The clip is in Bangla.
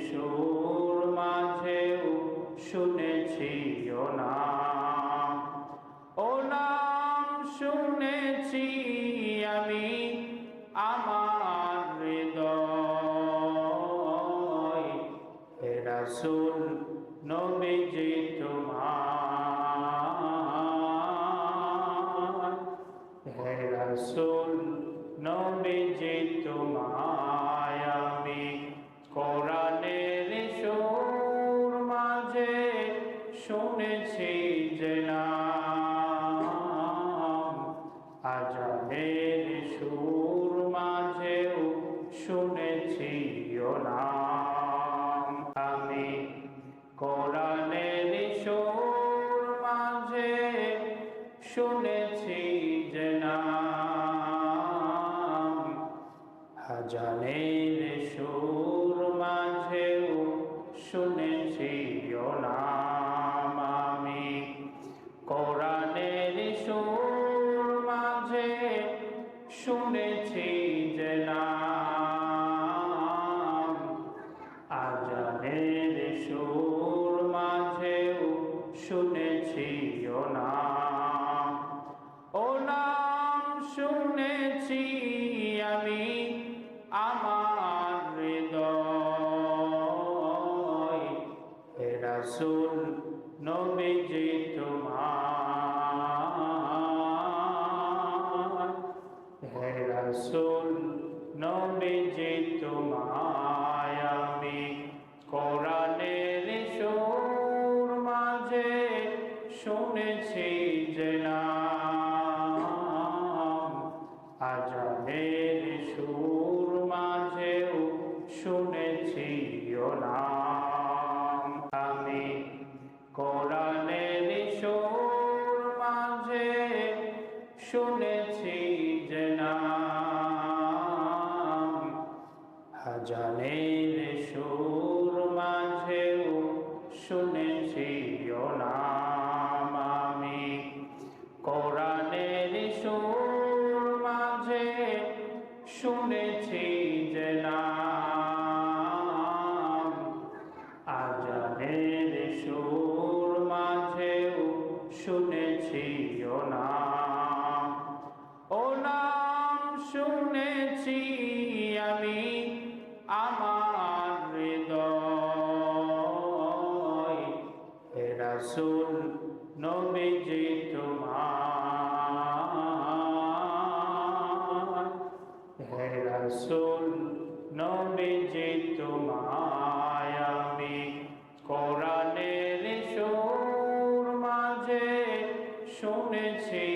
সুর মাঝেও শুনেছি ও নাম, ও নাম শুনেছি আমি আমার হৃদয়। হে রাসূল নবীজি তোমার, হে রাসূল নবীজি তোমায় আমি কোরআনের সুর মাঝে শুনেছি যে নাম, আজানের সুর মাঝেও শুনেছি ও নাম। আমি কোরআনের সুর মাঝে শুনেছি যে নাম, আজানের সুর মাঝেও শুনেছি ও নাম। আমি কোরআনের সুর মাঝে শুনেছি যে নাম, আজানের সুর মাঝেও শুনেছি ও নাম, ও নাম শুনেছি আমি আমার হৃদয়। হে রাসূল নবীজি তোমার, হে রাসূল নবীজি তোমায় আমি কোরআনের সুর মাঝে শুনেছি যে নাম, আজানের সুর মাঝেও শুনেছি ও নাম। আমি কোরআনের সুর মাঝে শুনেছি যে নাম, আজানের সুর মাঝেও শুনেছি ও নাম। আমি কোরআনের সুর মাঝে শুনেছি যে নাম, আজানের সুর মাঝেও শুনেছি ও নাম, ও নাম শুনেছি আমি আমার হৃদয়। হে রাসূল নবীজি তোমার, হে রাসূল নবীজি তোমায় আমি কোরআনের সুর মাঝে শুনেছি